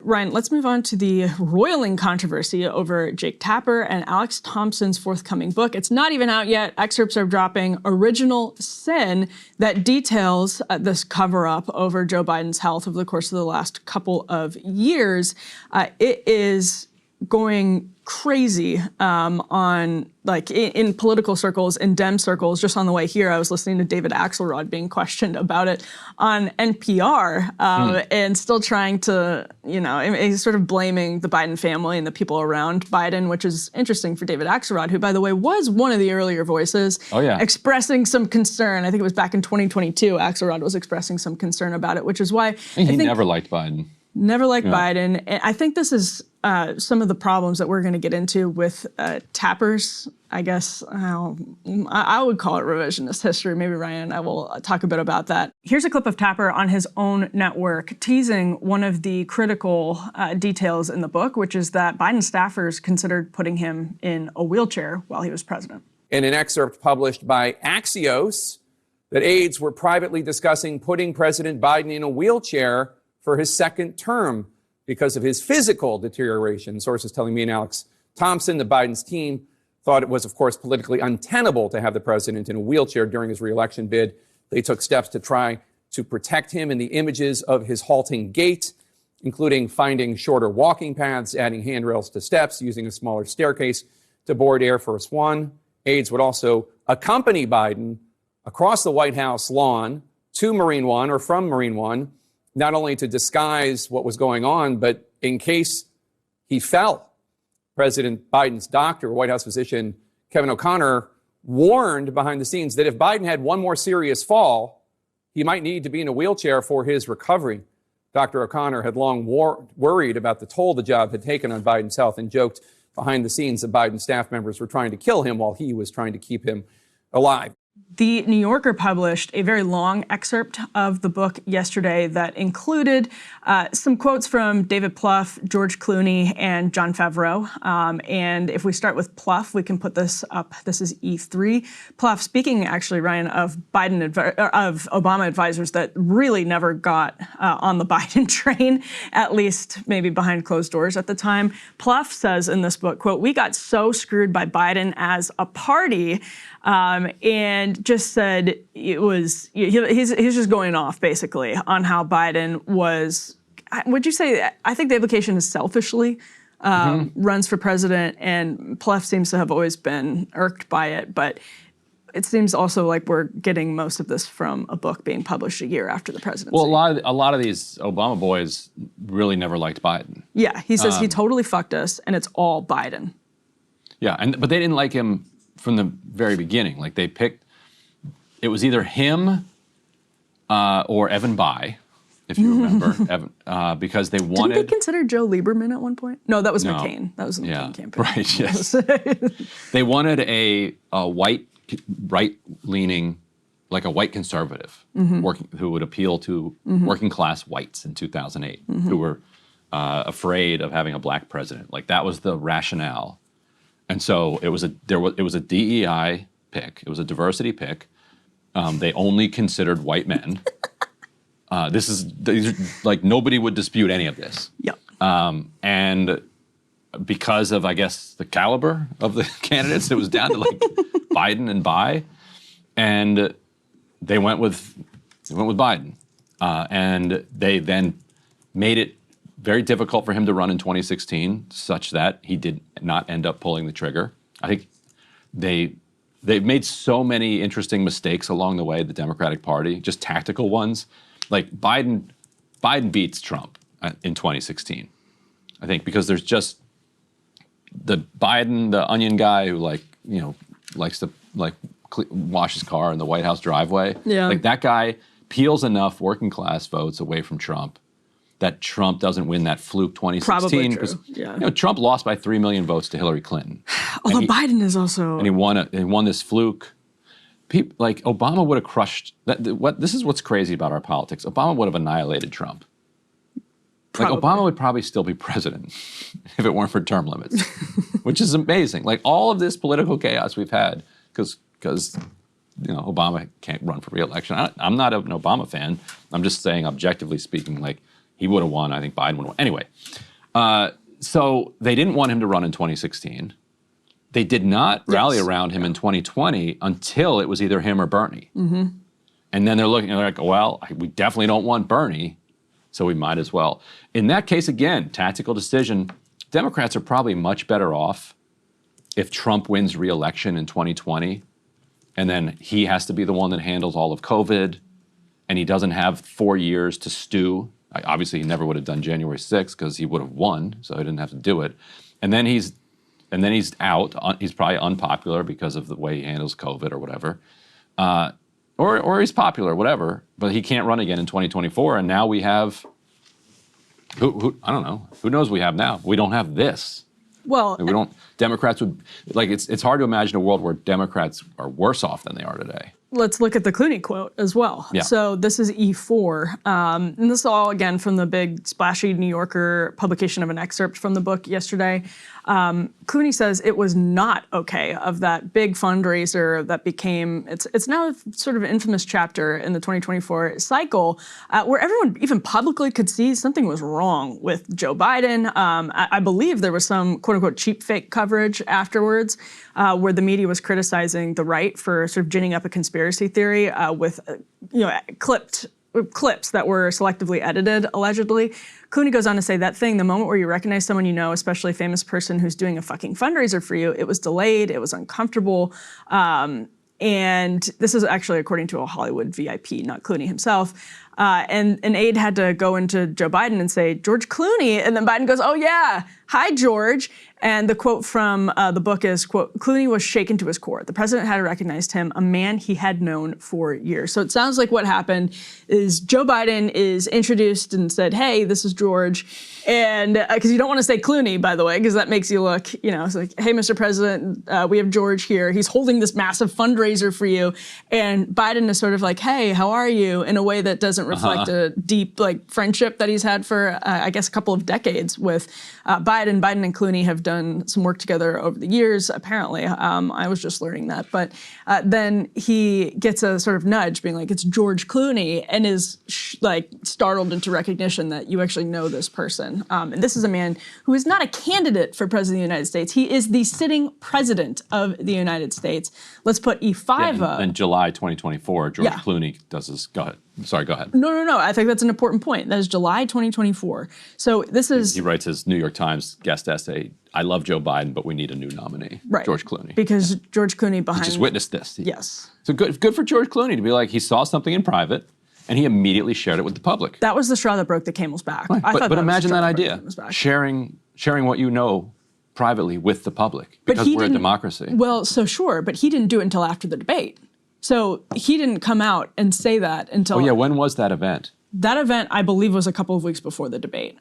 Ryan, let's move on to the roiling controversy over Jake Tapper and Alex Thompson's forthcoming book. It's not even out yet. Excerpts are dropping. Original Sin, that details this cover-up over Joe Biden's health over the course of the last couple of years. It is going crazy on, like, in political circles, in Dem circles. Just on the way here, I was listening to David Axelrod being questioned about it on NPR, and still trying to, you know, he's sort of blaming the Biden family and the people around Biden, which is interesting for David Axelrod, who, by the way, was one of the earlier voices expressing some concern. I think it was back in 2022, Axelrod was expressing some concern about it, which is why he never liked Biden. Never liked Biden. And I think this is some of the problems that we're going to get into with Tapper's, I guess, I would call it revisionist history. Maybe Ryan, I will talk a bit about that. Here's a clip of Tapper on his own network teasing one of the critical details in the book, which is that Biden staffers considered putting him in a wheelchair while he was president. In an excerpt published by Axios, that aides were privately discussing putting President Biden in a wheelchair for his second term because of his physical deterioration. Sources telling me and Alex Thompson, the Biden's team, thought it was, of course, politically untenable to have the president in a wheelchair during his reelection bid. They took steps to try to protect him in the images of his halting gait, including finding shorter walking paths, adding handrails to steps, using a smaller staircase to board Air Force One. Aides would also accompany Biden across the White House lawn to Marine One or from Marine One, not only to disguise what was going on, but in case he fell. President Biden's doctor, White House physician Kevin O'Connor, warned behind the scenes that if Biden had one more serious fall, he might need to be in a wheelchair for his recovery. Dr. O'Connor had long worried about the toll the job had taken on Biden's health and joked behind the scenes that Biden staff members were trying to kill him while he was trying to keep him alive. The New Yorker published a very long excerpt of the book yesterday that included some quotes from David Pluff, George Clooney, and Jon Favreau. And if we start with Pluff, we can put this up. This is E3. Pluff, speaking actually, Ryan, of Obama advisors that really never got on the Biden train, at least maybe behind closed doors at the time. Pluff says in this book, quote, "We got so screwed by Biden as a party," and just said it was, he's just going off basically on how Biden was, would you say, I think the implication is selfishly runs for president, and Pluff seems to have always been irked by it, but it seems also like we're getting most of this from a book being published a year after the presidency. Well, a lot of these Obama boys really never liked Biden. Yeah, he says he totally fucked us, and it's all Biden. Yeah, but they didn't like him from the very beginning. Like, they picked, it was either him or Evan Bayh, if you remember, Evan, because they wanted... Didn't they consider Joe Lieberman at one point? No, that was McCain. That was the McCain campaign. Right, yes. They wanted a white, right-leaning, like a white conservative, who would appeal to working-class whites in 2008, who were afraid of having a black president. Like, that was the rationale. And so it was a DEI pick. It was a diversity pick. They only considered white men. These are, like, nobody would dispute any of this. Yep. And because of, I guess, the caliber of the candidates, it was down to like Biden and Bayh, and they went with Biden, and they then made it very difficult for him to run in 2016, such that he did not end up pulling the trigger. I think they've made so many interesting mistakes along the way, the Democratic Party, just tactical ones. Like Biden beats Trump in 2016, I think, because there's just the Biden, the onion guy who, like, you know, likes to like wash his car in the White House driveway. Yeah. Like, that guy peels enough working class votes away from Trump that Trump doesn't win that fluke 2016. Because, you know, Trump lost by 3 million votes to Hillary Clinton. Although Biden is also... And he won this fluke. People, like, Obama would have crushed... This is what's crazy about our politics. Obama would have annihilated Trump. Probably. Like, Obama would probably still be president if it weren't for term limits, which is amazing. Like, all of this political chaos we've had, because you know, Obama can't run for re-election. I'm not an Obama fan. I'm just saying, objectively speaking, like, he would have won. I think Biden would have won. Anyway, so they didn't want him to run in 2016. They did not rally around him in 2020 until it was either him or Bernie. And then they're like, well, we definitely don't want Bernie, so we might as well. In that case, again, tactical decision, Democrats are probably much better off if Trump wins re-election in 2020, and then he has to be the one that handles all of COVID, and he doesn't have 4 years to stew. Obviously, he never would have done January 6th because he would have won, so he didn't have to do it. And then he's out. He's probably unpopular because of the way he handles COVID or whatever. Or he's popular, whatever, but he can't run again in 2024. And now we have, who I don't know, who knows what we have now? We don't have this. Well, we don't, Democrats would, like, it's hard to imagine a world where Democrats are worse off than they are today. Let's look at the Clooney quote as well. Yeah. So this is E4. And this is all, again, from the big splashy New Yorker publication of an excerpt from the book yesterday. Clooney says it was not okay of that big fundraiser that became, it's now sort of an infamous chapter in the 2024 cycle where everyone even publicly could see something was wrong with Joe Biden. I believe there was some quote unquote cheap fake coverage afterwards where the media was criticizing the right for sort of ginning up a conspiracy theory with clips that were selectively edited, allegedly. Clooney goes on to say that thing, the moment where you recognize someone you know, especially a famous person who's doing a fucking fundraiser for you, it was delayed, it was uncomfortable. And this is actually according to a Hollywood VIP, not Clooney himself. And an aide had to go into Joe Biden and say, George Clooney. And then Biden goes, oh yeah, hi, George. And the quote from the book is, quote, Clooney was shaken to his core. The president had recognized him, a man he had known for years. So it sounds like what happened is Joe Biden is introduced and said, hey, this is George. And because you don't want to say Clooney, by the way, because that makes you look, it's like, hey, Mr. President, we have George here. He's holding this massive fundraiser for you. And Biden is sort of like, hey, how are you? In a way that doesn't reflect a deep friendship that he's had for, I guess, a couple of decades with Biden. Biden and Clooney have done some work together over the years, apparently. I was just learning that. But then he gets a sort of nudge being like, it's George Clooney, and is startled into recognition that you actually know this person. And this is a man who is not a candidate for president of the United States. He is the sitting president of the United States. Let's put E5 up. In July 2024, George Clooney does this. Go ahead. Sorry, go ahead. No. I think that's an important point. That is July 2024. So this is... He writes his New York Times guest essay, I love Joe Biden, but we need a new nominee. Right. George Clooney. Because George Clooney behind... He just witnessed this. Yes. So good for George Clooney to be like, he saw something in private, and he immediately shared it with the public. That was the straw that broke the camel's back. Right. But imagine that idea, sharing what you know privately with the public, because we're a democracy. Well, so sure, but he didn't do it until after the debate. So he didn't come out and say that until... Oh yeah, when was that event? That event, I believe, was a couple of weeks before the debate.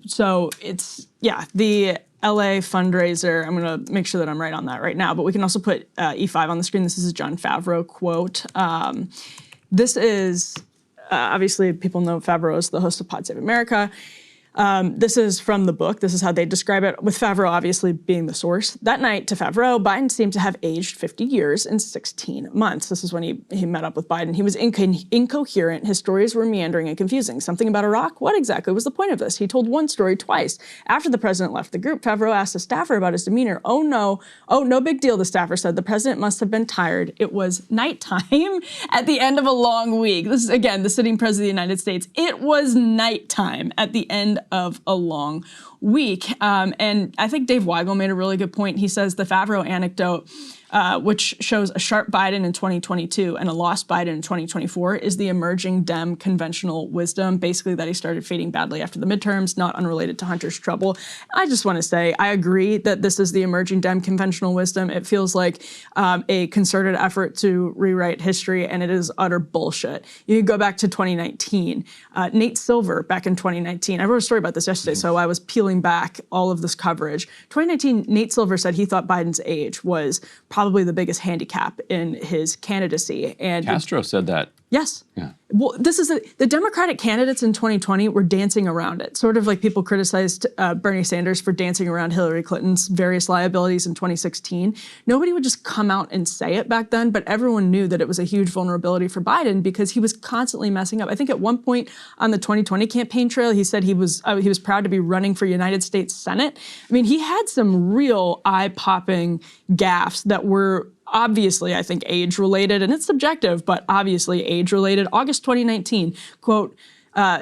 So it's, the LA fundraiser. I'm going to make sure that I'm right on that right now, but we can also put E5 on the screen. This is a Jon Favreau quote. This is, obviously, people know Favreau is the host of Pod Save America. This is from the book. This is how they describe it, with Favreau obviously being the source. That night, to Favreau, Biden seemed to have aged 50 years and 16 months. This is when he met up with Biden. He was incoherent. His stories were meandering and confusing. Something about Iraq? What exactly was the point of this? He told one story twice. After the president left the group, Favreau asked a staffer about his demeanor. Oh, no big deal, the staffer said. The president must have been tired. It was nighttime at the end of a long week. This is, again, the sitting president of the United States. It was nighttime at the end of a long week. And I think Dave Weigel made a really good point. He says the Favreau anecdote, which shows a sharp Biden in 2022 and a lost Biden in 2024, is the emerging Dem conventional wisdom, basically that he started fading badly after the midterms, not unrelated to Hunter's trouble. I just want to say, I agree that this is the emerging Dem conventional wisdom. It feels like a concerted effort to rewrite history, and it is utter bullshit. You can go back to 2019. Nate Silver, back in 2019, I wrote a story about this yesterday, so I was peeling back all of this coverage. 2019, Nate Silver said he thought Biden's age was probably the biggest handicap in his candidacy. And Castro said that Yes. Yeah. Well, the Democratic candidates in 2020 were dancing around it, sort of like people criticized Bernie Sanders for dancing around Hillary Clinton's various liabilities in 2016. Nobody would just come out and say it back then, but everyone knew that it was a huge vulnerability for Biden because he was constantly messing up. I think at one point on the 2020 campaign trail, he said he was proud to be running for United States Senate. I mean, he had some real eye-popping gaffes that were obviously, I think, age-related, and it's subjective, but obviously age-related. August 2019, quote,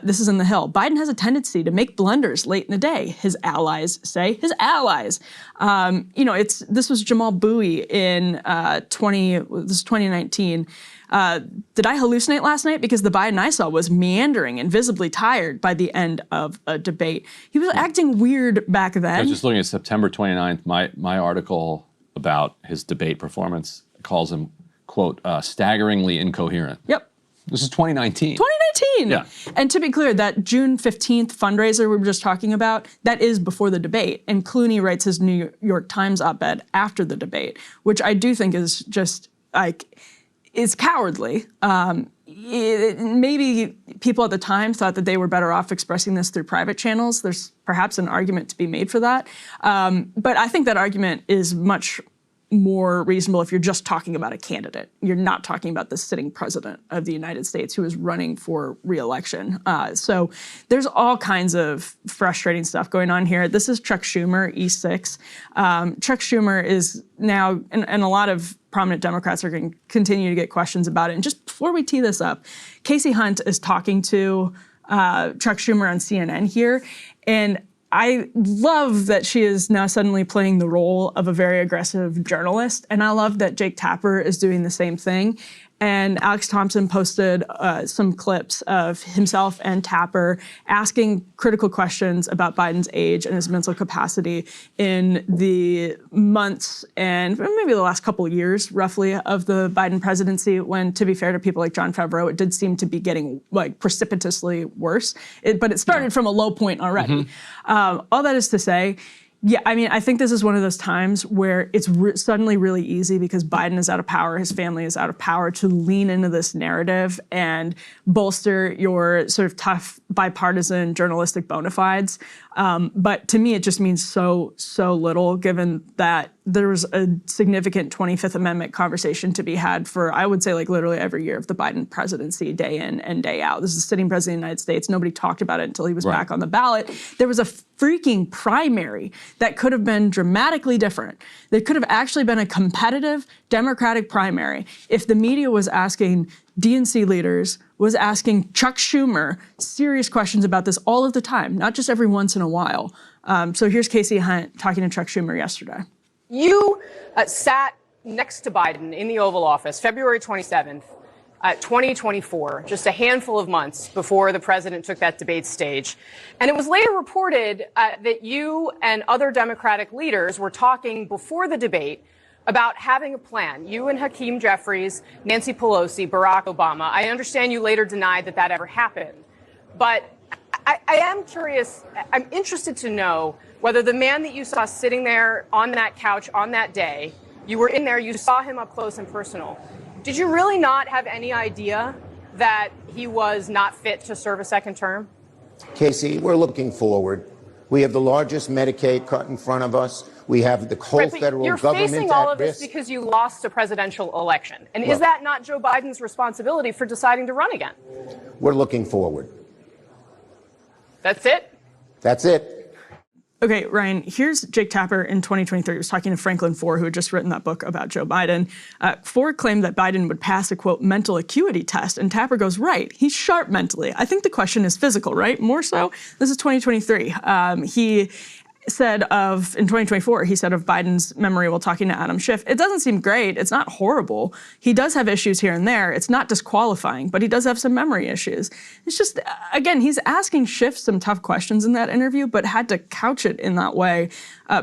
this is in The Hill, Biden has a tendency to make blunders late in the day, his allies say. His allies. This was Jamal Bowie in 2019. Did I hallucinate last night? Because the Biden I saw was meandering and visibly tired by the end of a debate. He was acting weird back then. I was just looking at September 29th, my article about his debate performance calls him, quote, staggeringly incoherent. Yep. This is 2019. 2019. Yeah. And to be clear, that June 15th fundraiser we were just talking about, that is before the debate. And Clooney writes his New York Times op-ed after the debate, which I do think is just like, is cowardly. Maybe people at the time thought that they were better off expressing this through private channels. There's perhaps an argument to be made for that. But I think that argument is much more reasonable if you're just talking about a candidate. You're not talking about the sitting president of the United States who is running for re-election. So there's all kinds of frustrating stuff going on here. This is Chuck Schumer, E6. Chuck Schumer is now, and a lot of prominent Democrats are going to continue to get questions about it. And just before we tee this up, Casey Hunt is talking to Chuck Schumer on CNN here, and I love that she is now suddenly playing the role of a very aggressive journalist, and I love that Jake Tapper is doing the same thing. And Alex Thompson posted some clips of himself and Tapper asking critical questions about Biden's age and his mental capacity in the months and maybe the last couple of years, roughly, of the Biden presidency, when, to be fair to people like Jon Favreau, it did seem to be getting like precipitously worse. But it started from a low point already. All that is to say, yeah, I mean, I think this is one of those times where it's suddenly really easy because Biden is out of power, his family is out of power, to lean into this narrative and bolster your sort of tough bipartisan journalistic bona fides. But to me, it just means so little, given that there was a significant 25th Amendment conversation to be had for, I would say, like literally every year of the Biden presidency, day in and day out. This is the sitting president of the United States. Nobody talked about it until he was back on the ballot. There was a freaking primary that could have been dramatically different. There could have actually been a competitive Democratic primary if the media was asking DNC leaders, was asking Chuck Schumer serious questions about this all of the time, not just every once in a while. So here's Casey Hunt talking to Chuck Schumer yesterday. You sat next to Biden in the Oval Office February 27th, 2024, just a handful of months before the president took that debate stage. And it was later reported that you and other Democratic leaders were talking before the debate about having a plan. You and Hakeem Jeffries, Nancy Pelosi, Barack Obama. I understand you later denied that that ever happened. But I am curious, I'm interested to know whether the man that you saw sitting there on that couch on that day, you were in there, you saw him up close and personal. Did you really not have any idea that he was not fit to serve a second term? Casey, we're looking forward. We have the largest Medicaid cut in front of us. We have the whole federal government at risk. You're facing all of this because you lost a presidential election. And is that not Joe Biden's responsibility for deciding to run again? We're looking forward. That's it? That's it. Okay, Ryan, here's Jake Tapper in 2023. He was talking to Franklin Foer, who had just written that book about Joe Biden. Foer claimed that Biden would pass a, quote, mental acuity test. And Tapper goes, right, he's sharp mentally. I think the question is physical, right? More so. This is 2023. He said in 2024, he said of Biden's memory while talking to Adam Schiff, it doesn't seem great. It's not horrible. He does have issues here and there. It's not disqualifying, but he does have some memory issues. It's just, again, he's asking Schiff some tough questions in that interview, but had to couch it in that way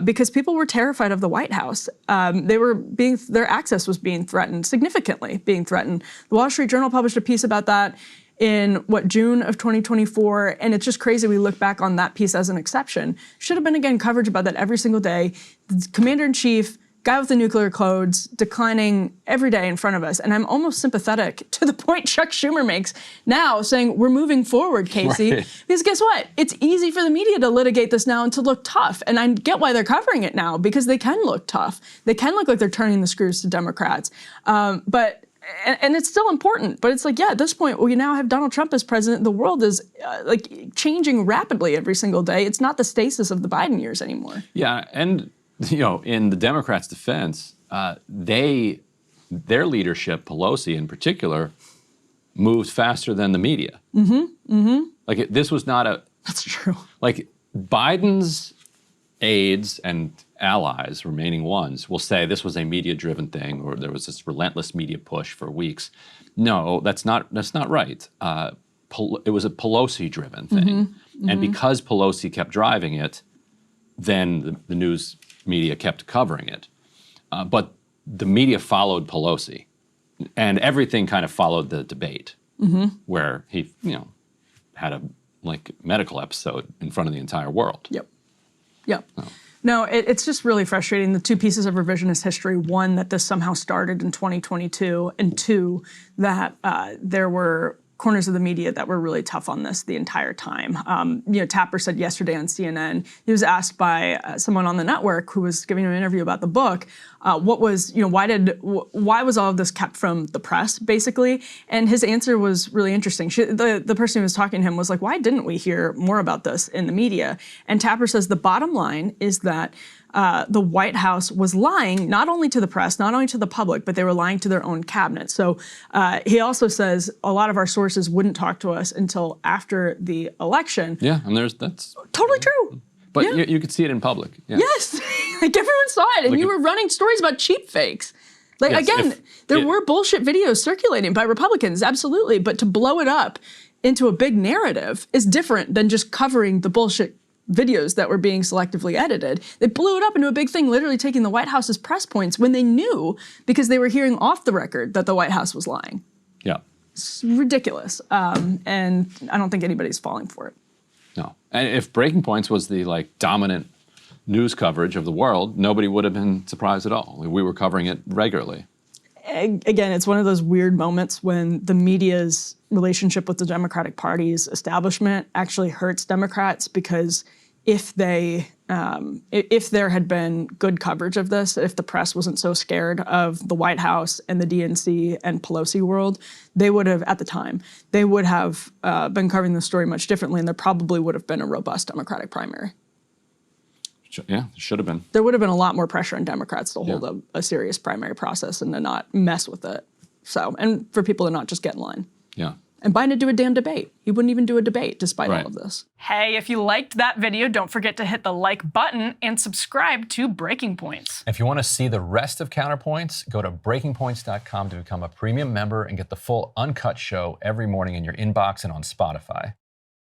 because people were terrified of the White House. Their access was being threatened, significantly being threatened. The Wall Street Journal published a piece about that in June of 2024, and it's just crazy we look back on that piece as an exception. Should have been, again, coverage about that every single day. The commander-in-chief guy with the nuclear codes declining every day in front of us. And I'm almost sympathetic to the point Chuck Schumer makes now, saying we're moving forward, Casey. Right. Because guess what? It's easy for the media to litigate this now and to look tough. And I get why they're covering it now, because they can look tough. They can look like they're turning the screws to Democrats. And it's still important, but it's like, yeah, at this point, we now have Donald Trump as president. The world is changing rapidly every single day. It's not the stasis of the Biden years anymore. Yeah, and in the Democrats' defense, their leadership, Pelosi in particular, moved faster than the media. Like this was not a. That's true. Like Biden's aides and allies, remaining ones, will say this was a media-driven thing, or there was this relentless media push for weeks. No, that's not right. It was a Pelosi-driven thing, and because Pelosi kept driving it, then the news media kept covering it. But the media followed Pelosi, and everything kind of followed the debate, where he, had a medical episode in front of the entire world. Yep. No, it's just really frustrating. The two pieces of revisionist history: one, that this somehow started in 2022, and two, that there were corners of the media that were really tough on this the entire time. Tapper said yesterday on CNN, he was asked by someone on the network who was giving him an interview about the book, why was all of this kept from the press, basically? And his answer was really interesting. The person who was talking to him was like, why didn't we hear more about this in the media? And Tapper says the bottom line is that the White House was lying not only to the press, not only to the public, but they were lying to their own cabinet. So he also says a lot of our sources wouldn't talk to us until after the election. Yeah, and that's totally true. But Yeah. you could see it in public. Yeah. Yes, like everyone saw it, and you were running stories about cheap fakes. There were bullshit videos circulating by Republicans, absolutely, but to blow it up into a big narrative is different than just covering the bullshit videos that were being selectively edited. They blew it up into a big thing, literally taking the White House's press points when they knew, because they were hearing off the record, that the White House was lying. Yeah. It's ridiculous, and I don't think anybody's falling for it. No. And if Breaking Points was the dominant news coverage of the world, nobody would have been surprised at all. We were covering it regularly. Again, it's one of those weird moments when the media's relationship with the Democratic Party's establishment actually hurts Democrats, because if there had been good coverage of this, if the press wasn't so scared of the White House and the DNC and Pelosi world, they would have, at the time, they would have been covering the story much differently, and there probably would have been a robust Democratic primary. Yeah, it should have been. There would have been a lot more pressure on Democrats to hold a serious primary process and to not mess with it. So, and for people to not just get in line. Yeah. And Biden to do a damn debate. He wouldn't even do a debate despite all of this. Hey, if you liked that video, don't forget to hit the like button and subscribe to Breaking Points. If you want to see the rest of Counterpoints, go to breakingpoints.com to become a premium member and get the full uncut show every morning in your inbox and on Spotify.